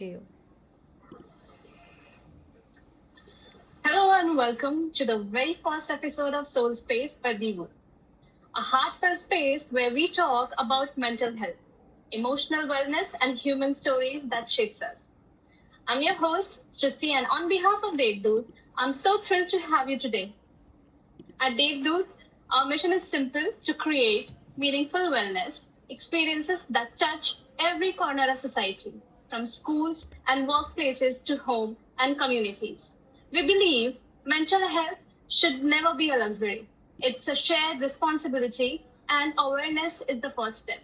to you. Hello and welcome to the very first episode of Soul Space by Vivo, a heartfelt space where we talk about mental health, emotional wellness, and human stories that shapes us. I'm your host, Srishti, and on behalf of Devdoot, I'm so thrilled to have you today. At Devdoot, our mission is simple to create meaningful wellness experiences that touch every corner of society, from schools and workplaces to home and communities. We believe mental health should never be a luxury. It's a shared responsibility, and awareness is the first step.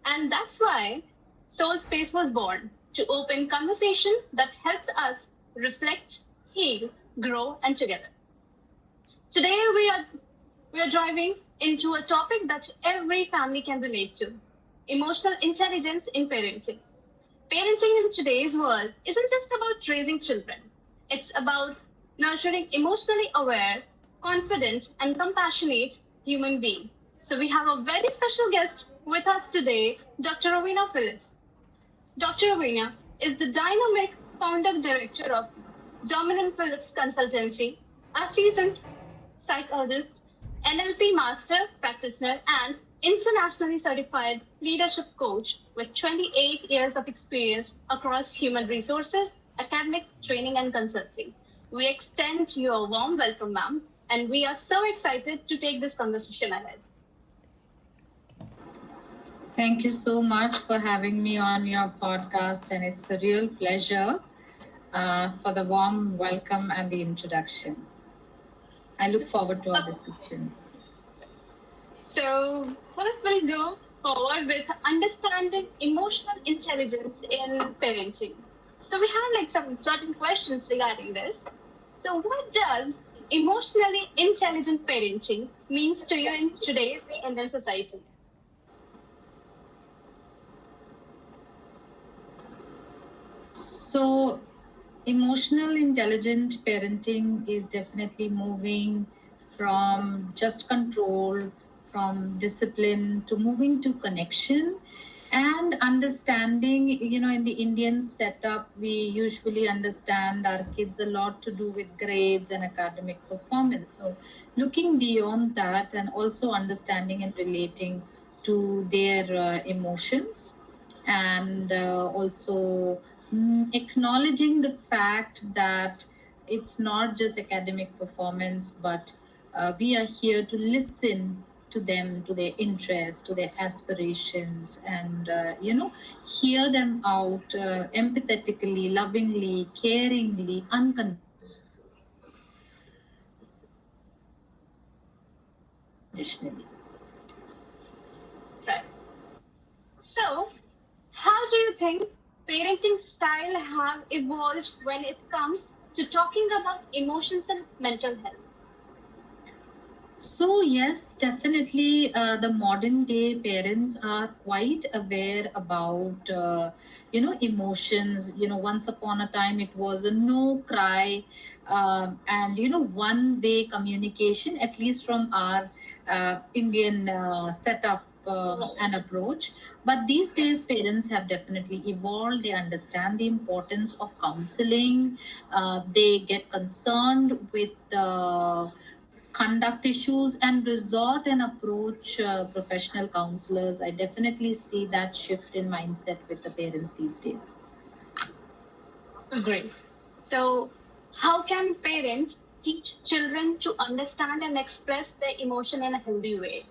And that's why Soul Space was born to open conversation that helps us reflect, heal, grow, and together. Today we are driving into a topic that every family can relate to: emotional intelligence in parenting. Parenting in today's world isn't just about raising children, it's about nurturing emotionally aware, confident, and compassionate human beings. So, we have a very special guest with us today, Dr. Rowena Phillips. Dr. Rowena is the dynamic founder director of Dominant Phillips Consultancy, a seasoned psychologist, NLP master practitioner, and internationally certified leadership coach with 28 years of experience across human resources, academic training, and consulting. We extend your warm welcome, ma'am, and we are so excited to take this conversation ahead. Thank you so much for having me on your podcast, and it's a real pleasure for the warm welcome and the introduction. I look forward to our discussion. So, first we'll go forward with understanding emotional intelligence in parenting. So, we have like some certain questions regarding this. So, what does emotionally intelligent parenting means to you in today's Indian society? So, emotional intelligent parenting is definitely moving from just control, from discipline to moving to connection and understanding. In the Indian setup, we usually understand our kids a lot to do with grades and academic performance. So, looking beyond that and also understanding and relating to their emotions and also acknowledging the fact that it's not just academic performance, but we are here to listen to them, to their interests, to their aspirations, and hear them out empathetically, lovingly, caringly, unconditionally. Right. So, how do you think parenting style have evolved when it comes to talking about emotions and mental health? So, yes, definitely the modern day parents are quite aware about, emotions. Once upon a time it was a no cry and, one way communication, at least from our Indian setup and approach. But these days, parents have definitely evolved. They understand the importance of counseling. They get concerned with conduct issues and resort and approach professional counselors. I definitely see that shift in mindset with the parents these days. Great. So, how can parents teach children to understand and express their emotion in a healthy way?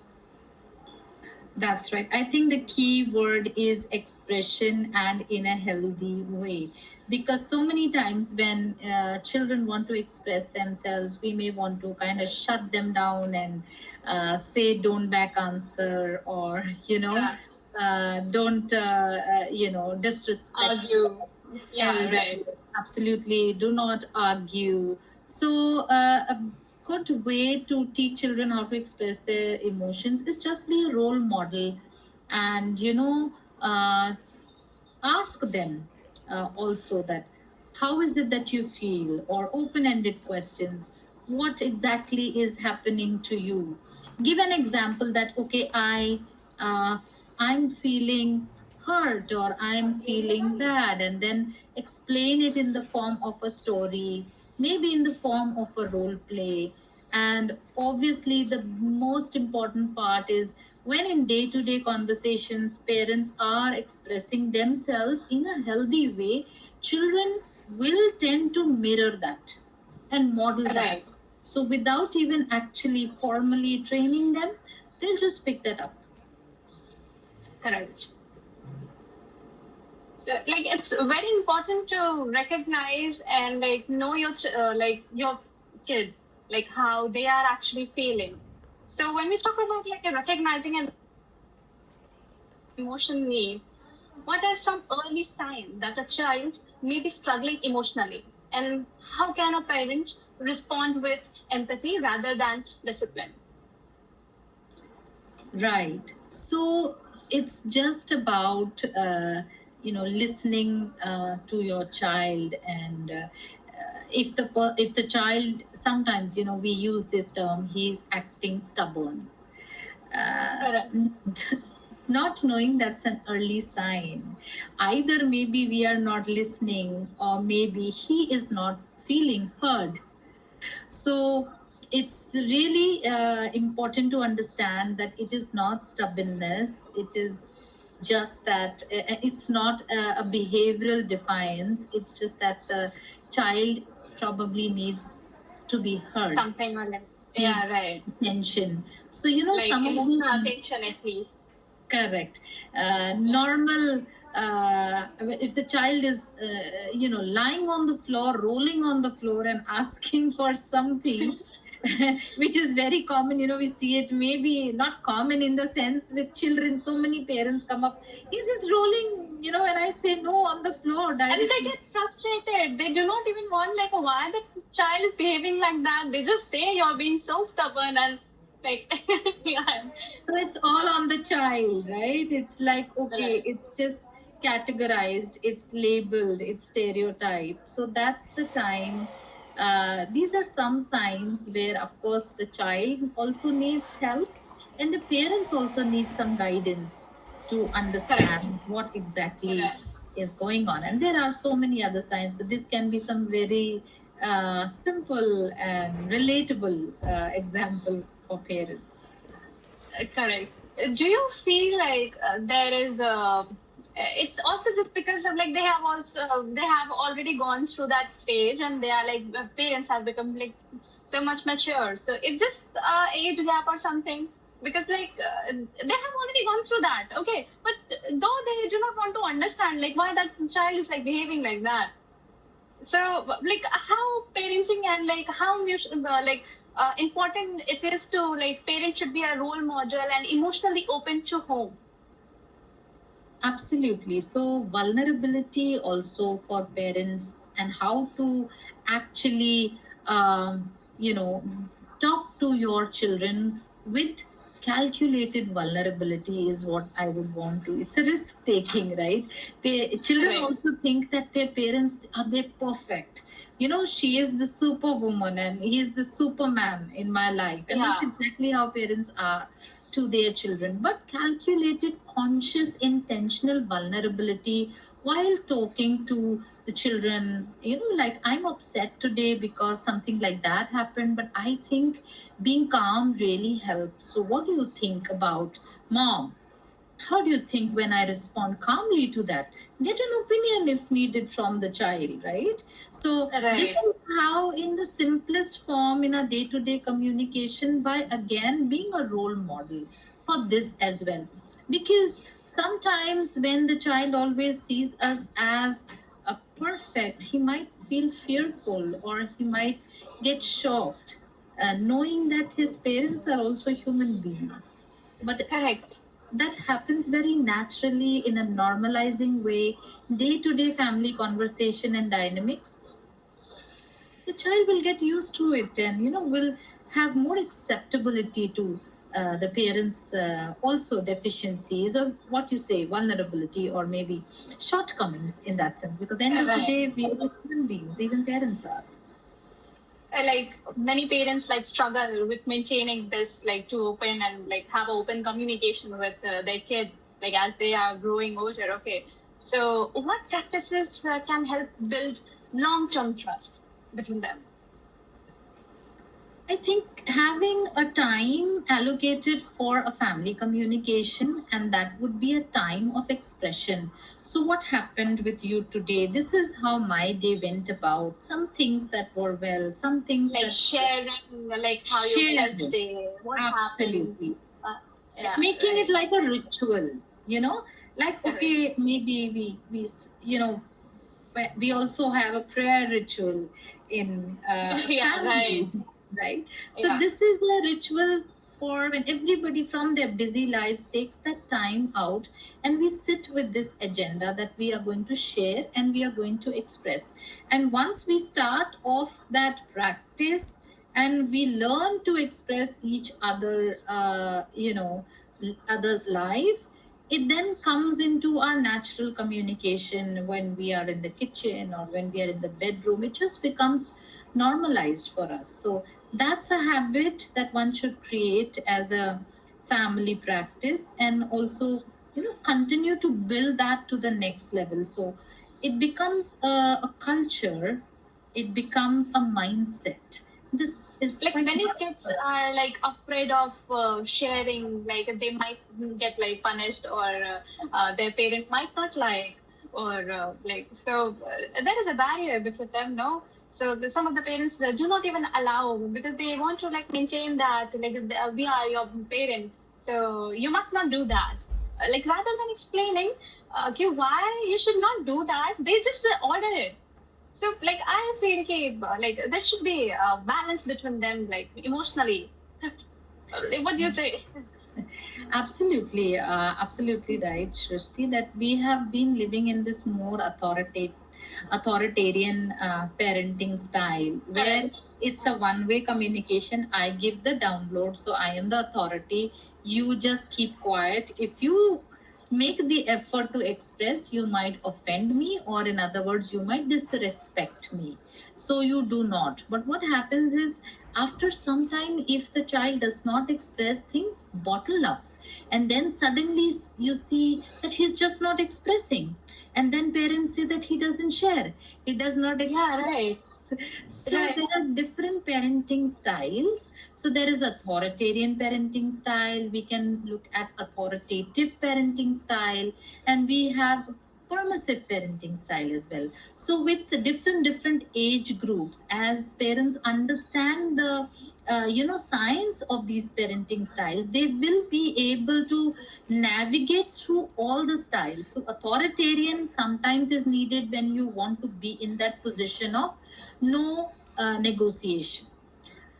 That's right. I think the key word is expression and in a healthy way. Because so many times when children want to express themselves, we may want to kind of shut them down and say, don't back answer, or, Yeah. don't, disrespect Argue. Yeah, elder. right. Absolutely, do not argue. So, a good way to teach children how to express their emotions is just be a role model, and ask them also that how is it that you feel, or open-ended questions. What exactly is happening to you? Give an example that okay, I'm feeling hurt or I'm feeling bad, and then explain it in the form of a story, maybe in the form of a role play. And obviously, the most important part is when in day to day conversations, parents are expressing themselves in a healthy way, children will tend to mirror that and model that. Right. So, without even actually formally training them, they'll just pick that up. Correct. So, like, it's very important to recognize and like know like your kid, like how they are actually feeling. So when we talk about like recognizing and emotional need, what are some early signs that a child may be struggling emotionally, and how can a parent respond with empathy rather than discipline? Right. So it's just about listening to your child, and if the child, sometimes we use this term, he's acting stubborn. Uh, Correct. Not knowing that's an early sign. Either maybe we are not listening, or maybe he is not feeling heard. So it's really important to understand that it is not stubbornness. It is just that it's not a behavioral defiance. It's just that the child probably needs to be heard, Something or like, yeah, needs right. attention. So, Like some of emotional the attention at least. correct. Normal. If the child is, lying on the floor, rolling on the floor, and asking for something, which is very common. We see it. Maybe not common in the sense with children. So many parents come up. He's just rolling. When I say no on the floor And they directly. get frustrated. They do not even want like why the child is behaving like that. They just say you're being so stubborn and like yeah. So it's all on the child, right? It's like, okay, Right. it's just categorized, it's labeled, it's stereotyped. So that's the time. These are some signs where, of course, the child also needs help, and the parents also need some guidance to Correct. understand what exactly Correct. is going on. And there are so many other signs, but this can be some very simple and relatable example for parents. Correct. Do you feel like there is a? It's also just because of like they have already gone through that stage and they are like parents have become like so much mature. So it's just age gap or something because like they have already gone through that. Okay, but though they do not want to understand like why that child is like behaving like that. So like how parenting and like how you should, important it is to like parents should be a role model and emotionally open to home. Absolutely. So, vulnerability also for parents, and how to actually, talk to your children with calculated vulnerability is what I would want to. It's a risk taking, right? Children Right. also think that their parents are they perfect. She is the superwoman and he is the superman in my life. And that's Yeah. exactly how parents are to their children. But calculated, conscious, intentional vulnerability while talking to the children, like, I'm upset today because something like that happened, but I think being calm really helps. So, what do you think about mom? How do you think when I respond calmly to that? Get an opinion if needed from the child, right? So, this Right. is how, in the simplest form, in our day to day communication, by again being a role model for this as well. Because sometimes when the child always sees us as a perfect, he might feel fearful or he might get shocked, knowing that his parents are also human beings. But Correct. that happens very naturally in a normalizing way, day to day family conversation and dynamics. The child will get used to it, and will have more acceptability to the parents also deficiencies, or what you say, vulnerability, or maybe shortcomings in that sense, because end of the Right. day we are human beings, even parents are. Like many parents like struggle with maintaining this like to open and like have open communication with their kid like as they are growing older. Okay, so what practices can help build long-term trust between them? I think having a time allocated for a family communication, and that would be a time of expression. So, what happened with you today? This is how my day went about. Some things that were well, some things Like that sharing, like how you felt shared. today, what happened. Absolutely. Uh, yeah, Making it right. like a ritual, you know, like, Correct. okay, maybe we also have a prayer ritual in Yeah, right. families, right? So Yeah. this is a ritual for when everybody from their busy lives takes that time out, and we sit with this agenda that we are going to share and we are going to express. And once we start off that practice and we learn to express each other, others life, it then comes into our natural communication when we are in the kitchen or when we are in the bedroom. It just becomes normalized for us. So that's a habit that one should create as a family practice, and also continue to build that to the next level. So it becomes a culture, it becomes a mindset. This is Like quite many important kids for us. are like afraid of sharing, like they might get like punished, or their parent might not like, or like, so there is a barrier between them, no? So some of the parents do not even allow, because they want to like maintain that, like we are your parent, so you must not do that. Like rather than explaining, okay, why you should not do that, they just order it. So, like, I feel like there should be a balance between them, like emotionally. Like, what do you say? Absolutely right, Shrishti, that we have been living in this more authoritarian parenting style where Correct. it's a one-way communication. I give the download, so I am the authority. You just keep quiet. If you make the effort to express, you might offend me, or in other words, you might disrespect me. So you do not. But what happens is, after some time, if the child does not express, things bottle up, and then suddenly you see that he's just not expressing, and then parents say that he doesn't share, he does not Yeah, express. right. So Right. there are different parenting styles. So there is authoritarian parenting style, we can look at authoritative parenting style, and we have permissive parenting style as well. So with the different age groups, as parents understand the science of these parenting styles, they will be able to navigate through all the styles. So authoritarian sometimes is needed when you want to be in that position of no negotiation.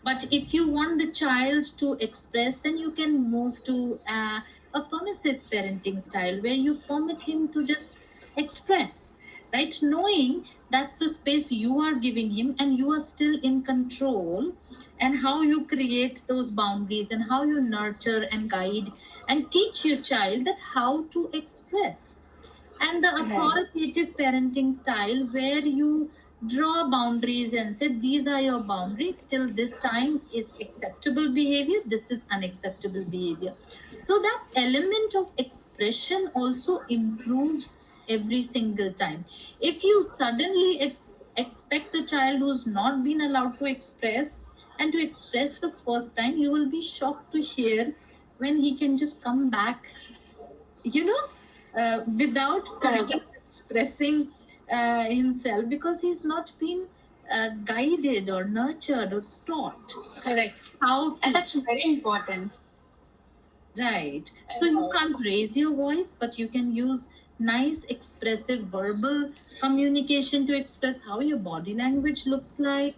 But if you want the child to express, then you can move to a permissive parenting style where you permit him to just express, right? Knowing that's the space you are giving him and you are still in control, and how you create those boundaries and how you nurture and guide and teach your child that how to express. And the Right. authoritative parenting style where you draw boundaries and say these are your boundaries, till this time is acceptable behavior, this is unacceptable behavior. So that element of expression also improves every single time. If you suddenly expect a child who's not been allowed to express and to express the first time, you will be shocked to hear when he can just come back, without Correct. further expressing himself, because he's not been guided or nurtured or taught Correct. how And to. that's very important. Right. So you Right. can't raise your voice, but you can use nice, expressive verbal communication to express how your body language looks like.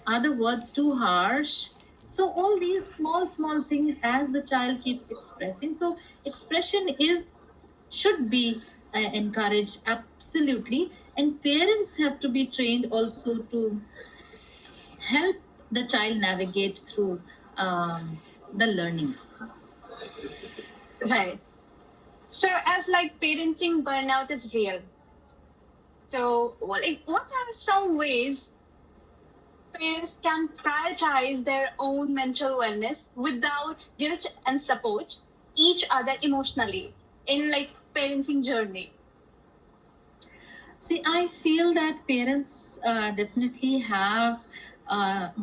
Are the words too harsh? So all these small things as the child keeps expressing. So expression is should be encouraged absolutely, and parents have to be trained also to help the child navigate through the learnings. Right. So, as like parenting burnout is real. So, like, what are some ways parents can prioritize their own mental wellness without guilt and support each other emotionally? in like parenting journey? See, I feel that parents definitely have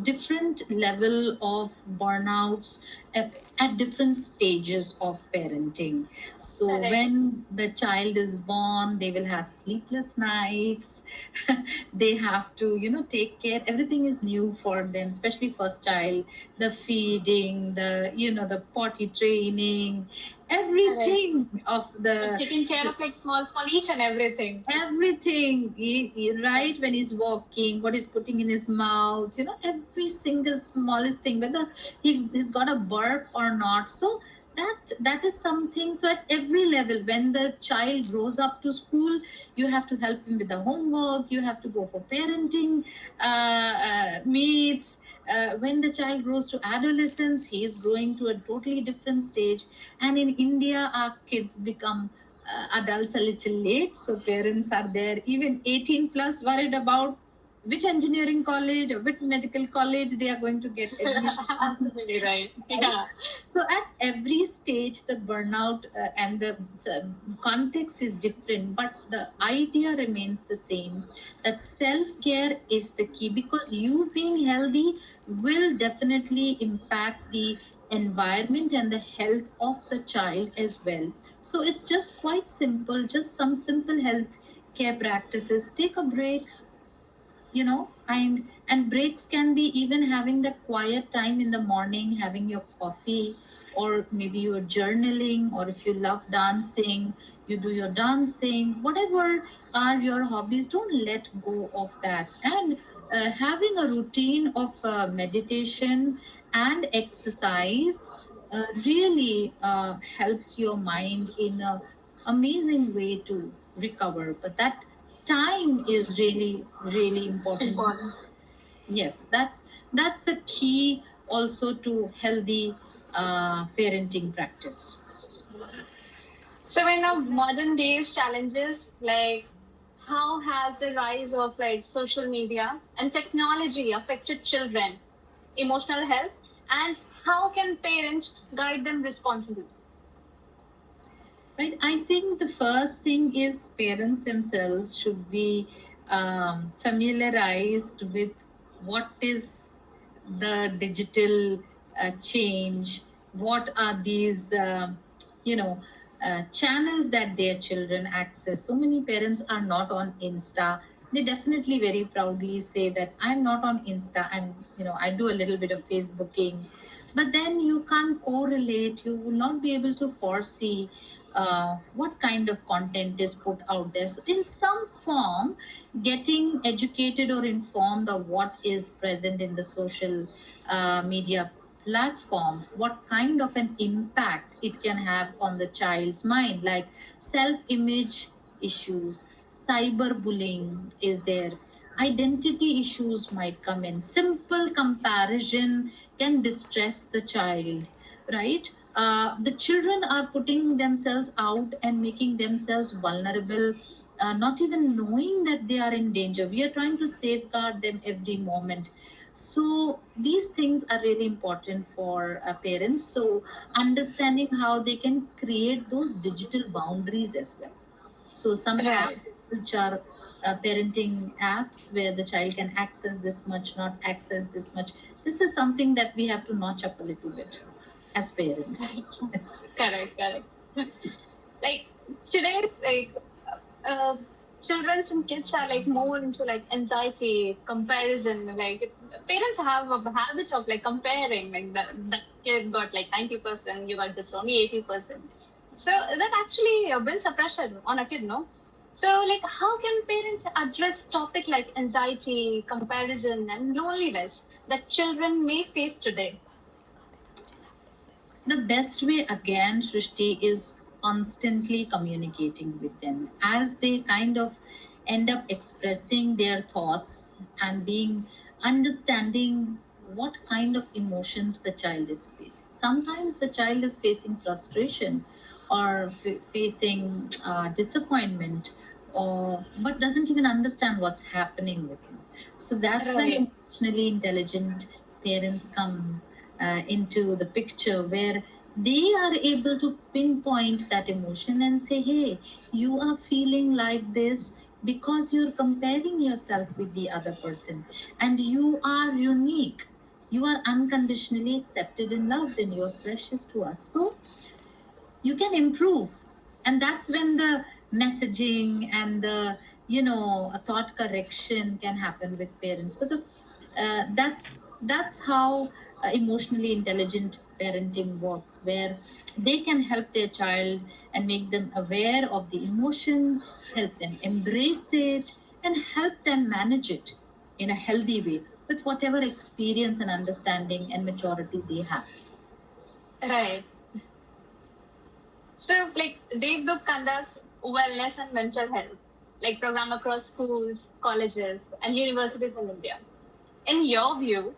different level of burnouts at different stages of parenting. So Correct. when the child is born, they will have sleepless nights. They have to, take care. Everything is new for them, especially first child. The feeding, the potty training, Correct. everything of Like the taking care of like small each and everything. everything Yeah. right when he's walking, what he's putting in his mouth, every single smallest thing, whether he's got a burp or not. So that is something. So at every level, when the child grows up to school, you have to help him with the homework, you have to go for parenting meets. When the child grows to adolescence, he is growing to a totally different stage. And in India, our kids become adults a little late, so parents are there even 18 plus, worried about which engineering college or which medical college they are going to get admission. Absolutely right. Right? Yeah. So at every stage, the burnout and the context is different, but the idea remains the same. That self care is the key, because you being healthy will definitely impact the environment and the health of the child as well. So it's just quite simple, just some simple health care practices. Take a break, and breaks can be even having the quiet time in the morning, having your coffee, or maybe you're journaling, or if you love dancing, you do your dancing. Whatever are your hobbies, don't let go of that. And having a routine of meditation and exercise really helps your mind in a amazing way to recover. But that time is really really important. Important. Yes, that's a key also to healthy parenting practice. So in our modern days challenges, like how has the rise of like social media and technology affected children, emotional health, and how can parents guide them responsibly? Right, I think the first thing is parents themselves should be familiarized with what is the digital change, what are these channels that their children access. So many parents are not on Insta. They definitely very proudly say that I'm not on Insta, I do a little bit of Facebooking. But then you can't correlate, you will not be able to foresee what kind of content is put out there. So in some form, getting educated or informed of what is present in the social media platform, what kind of an impact it can have on the child's mind, like self image issues, cyberbullying is there, identity issues might come in, simple comparison can distress the child, right? The children are putting themselves out and making themselves vulnerable, not even knowing that they are in danger. We are trying to safeguard them every moment. So these things are really important for parents. So understanding how they can create those digital boundaries as well. So some Right. apps which are parenting apps where the child can access this much, not access this much. This is something that we have to notch up a little bit as parents. Correct, correct. Like today's like uh, children and kids are like more into like anxiety, comparison. Like parents have a habit of like comparing, like that kid got like 90%, you got this only 80%. So that actually builds a pressure on a kid, no? So like how can parents address topic like anxiety, comparison, and loneliness that children may face today? The best way again, Srishti, is constantly communicating with them as they kind of end up expressing their thoughts and being understanding what kind of emotions the child is facing. Sometimes the child is facing frustration or facing disappointment, or but doesn't even understand what's happening with him. So that's when Right. emotionally intelligent parents come into the picture, where they are able to pinpoint that emotion and say, hey, you are feeling like this because you're comparing yourself with the other person, and you are unique. You are unconditionally accepted and loved, and you're precious to us. So you can improve. And that's when the messaging and the, a thought correction can happen with parents. But that's how emotionally intelligent parenting works, where they can help their child and make them aware of the emotion, help them embrace it, and help them manage it in a healthy way with whatever experience and understanding and maturity they have. Right. So, like, Dave Group conducts wellness and mental health, like program across schools, colleges, and universities in India. In your view,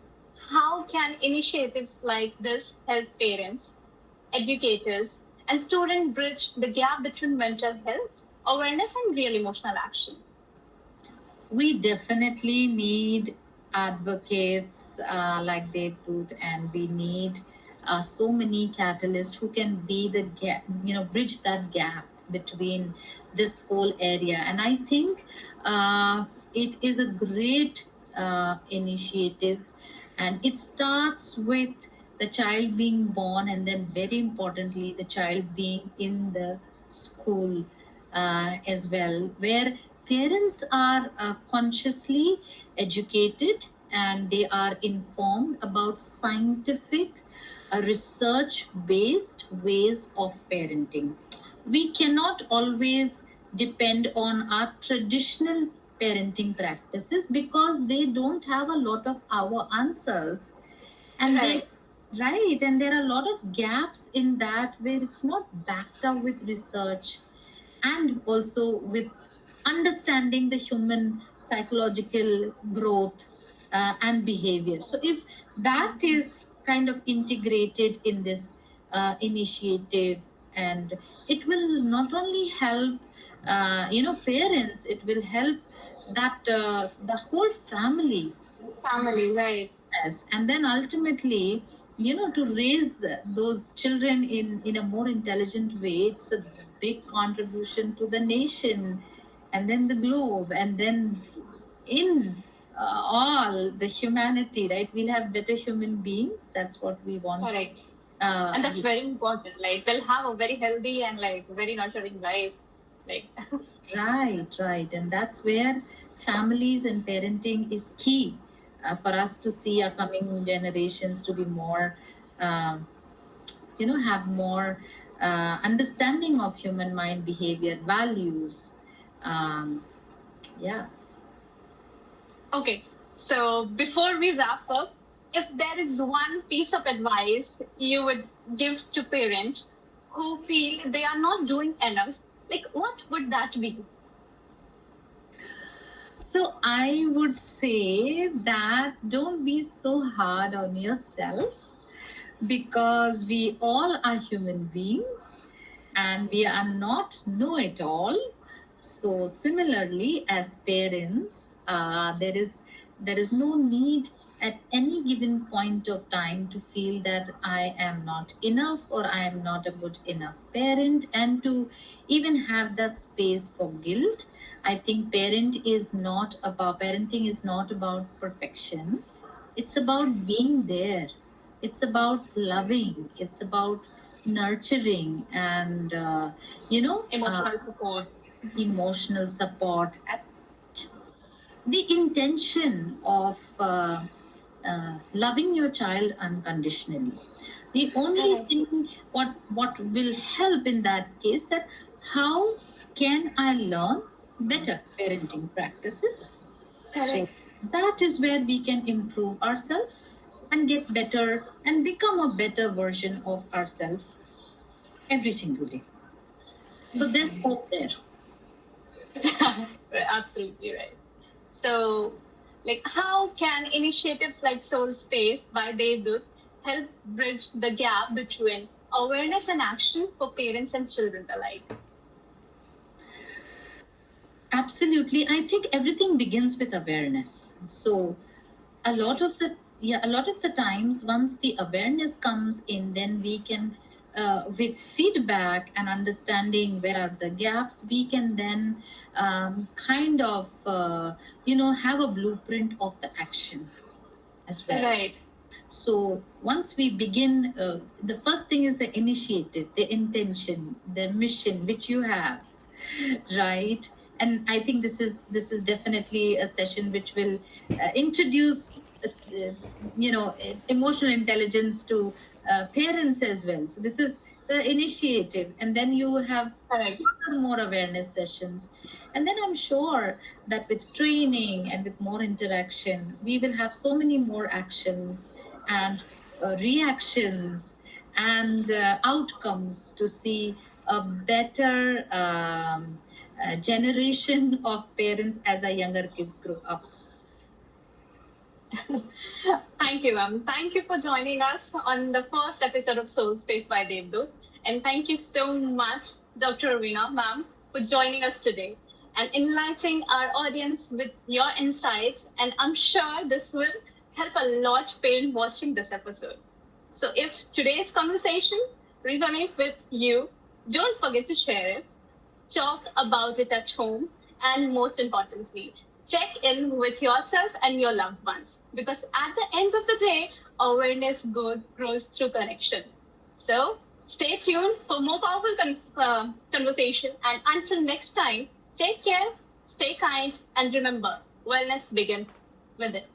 how can initiatives like this help parents, educators, and students bridge the gap between mental health, awareness, and real emotional action? We definitely need advocates like Devdut, and we need so many catalysts who can be the gap, bridge that gap between this whole area. And I think it is a great initiative, and it starts with the child being born, and then very importantly, the child being in the school as well, where parents are consciously educated and they are informed about scientific, research based ways of parenting. We cannot always depend on our traditional parenting practices because they don't have a lot of our answers, and they, Right. right, and there are a lot of gaps in that where it's not backed up with research and also with understanding the human psychological growth and behavior. So if that is kind of integrated in this initiative, and it will not only help parents, it will help that the whole family. Family, right. Yes, and then ultimately, to raise those children in a more intelligent way, it's a big contribution to the nation, and then the globe, and then in all the humanity, right? We'll have better human beings. That's what we want. Correct. Uh, And that's very important. Like, they'll have a very healthy and like very nurturing life. Like, right, and that's where families and parenting is key for us to see our coming generations to be more. Um, have more understanding of human mind, behavior, values. um, yeah. okay, so before we wrap up, if there is one piece of advice you would give to parents who feel they are not doing enough, like what would that be? So I would say that don't be so hard on yourself, because we all are human beings and we are not know it all. So similarly, as parents, there is no need at any given point of time to feel that I am not enough or I am not a good enough parent, and to even have that space for guilt. I think parenting is not about perfection. It's about being there. It's about loving. It's about nurturing and you know uh, Emotional support. emotional support, and the intention of loving your child unconditionally. The only Correct. thing what will help in that case, that how can I learn better parenting practices. So Correct. that is where we can improve ourselves and get better and become a better version of ourselves every single day. So there's hope there. Absolutely right. So, like, how can initiatives like Soul Space by Devdut help bridge the gap between awareness and action for parents and children alike? Absolutely. I think everything begins with awareness. So a lot of the times, once the awareness comes in, then we can with feedback and understanding where are the gaps, we can then kind of, have a blueprint of the action as well. Right. So once we begin, the first thing is the initiative, the intention, the mission which you have, right? And I think this is definitely a session which will introduce emotional intelligence to parents as well. So this is the initiative, and then you have Correct. more awareness sessions, and then I'm sure that with training and with more interaction we will have so many more actions and reactions and outcomes to see a better generation of parents as our younger kids grow up. Thank you, ma'am. Thank you for joining us on the first episode of Soul Space by Devdut. And thank you so much, Dr. Ravina, ma'am, for joining us today and enlightening our audience with your insight. And I'm sure this will help a lot parents watching this episode. So if today's conversation resonates with you, don't forget to share it, talk about it at home, and most importantly, check in with yourself and your loved ones. Because at the end of the day, awareness grows through connection. So stay tuned for more powerful conversation. And until next time, take care, stay kind, and remember, wellness begins with it.